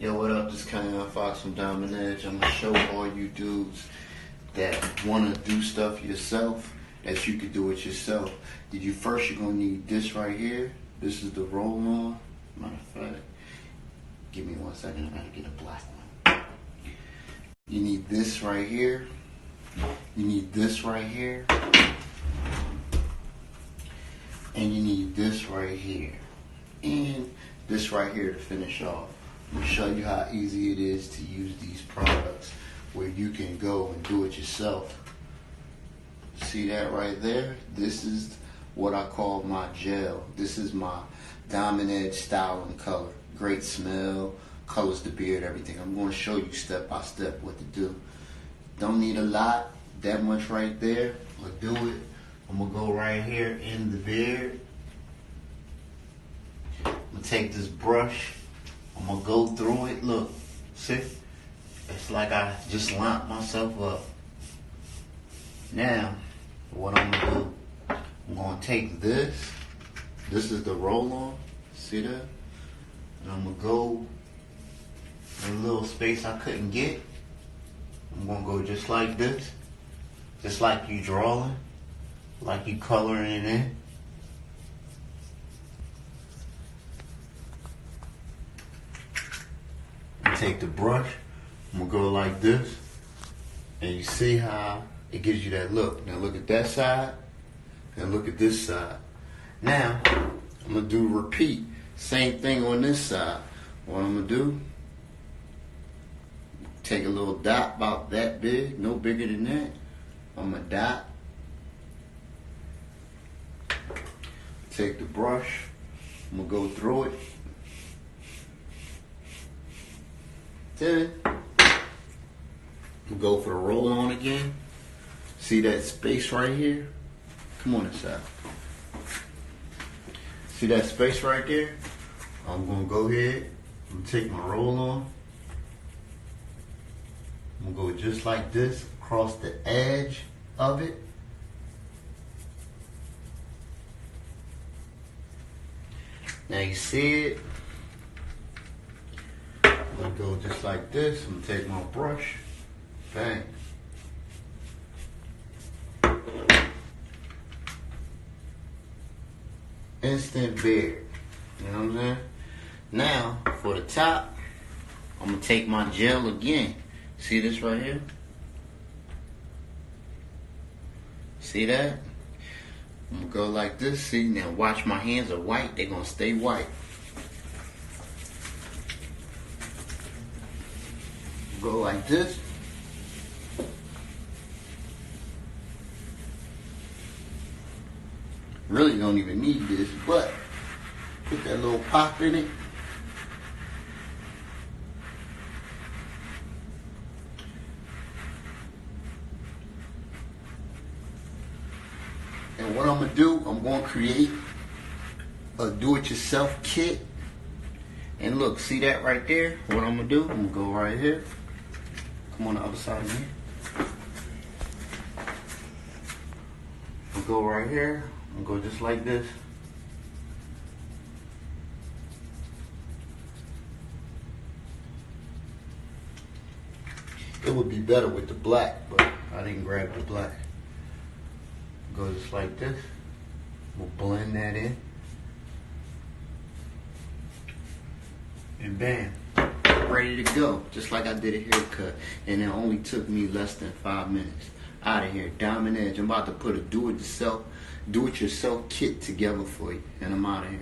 Yo, what up? This is Kanye Fox from Diamond Edge. I'm going to show all you dudes that want to do stuff yourself that you could do it yourself. You're going to need this right here. This is the roll-on. Matter of fact, give me 1 second. I got to get a black one. You need this right here. You need this right here. And you need this right here. And this right here to finish off. I'm going to show you how easy it is to use these products where you can go and do it yourself. See that right there? This is what I call my gel. This is my Diamond Edge style and color. Great smell, colors the beard, everything. I'm going to show you step by step what to do. Don't need a lot, that much right there. But do it. I'm going to go right here in the beard. I'm going to take this brush. I'm going to go through it. Look, see? It's like I just locked myself up. Now, what I'm going to do, I'm going to take this. This is the roll-on. See that? And I'm going to go in a little space I couldn't get. I'm going to go just like this. Just like you drawing. Like you coloring it in. Take the brush, I'm gonna go like this, and you see how it gives you that look. Now look at that side, and look at this side. Now, I'm gonna do repeat, same thing on this side. What I'm gonna do, take a little dot about that big, no bigger than that. I'm gonna dot. Take the brush, I'm gonna go through it. Then go for the roll on again. See that space right here? Come on inside. See that space right there? I'm gonna go ahead and take my roll on. I'm gonna go just like this across the edge of it. Now you see it. I'm gonna go just like this. I'm gonna take my brush, bang. Instant beard. You know what I'm saying? Now, for the top, I'm gonna take my gel again. See this right here? See that? I'm gonna go like this. See, now watch, my hands are white. They're gonna stay white. Go like this. Really don't even need this, but put that little pop in it. And what I'm gonna do, I'm gonna create a do-it-yourself kit. And look, see that right there? What I'm gonna do, I'm gonna go right here. Come on the other side of me. I'll go right here. I'm gonna go just like this. It would be better with the black, but I didn't grab the black. Go just like this. We'll blend that in. And bam. Ready to go, just like I did a haircut, and it only took me less than 5 minutes. Out of here, Diamond Edge. I'm about to put a do-it-yourself kit together for you, and I'm out of here.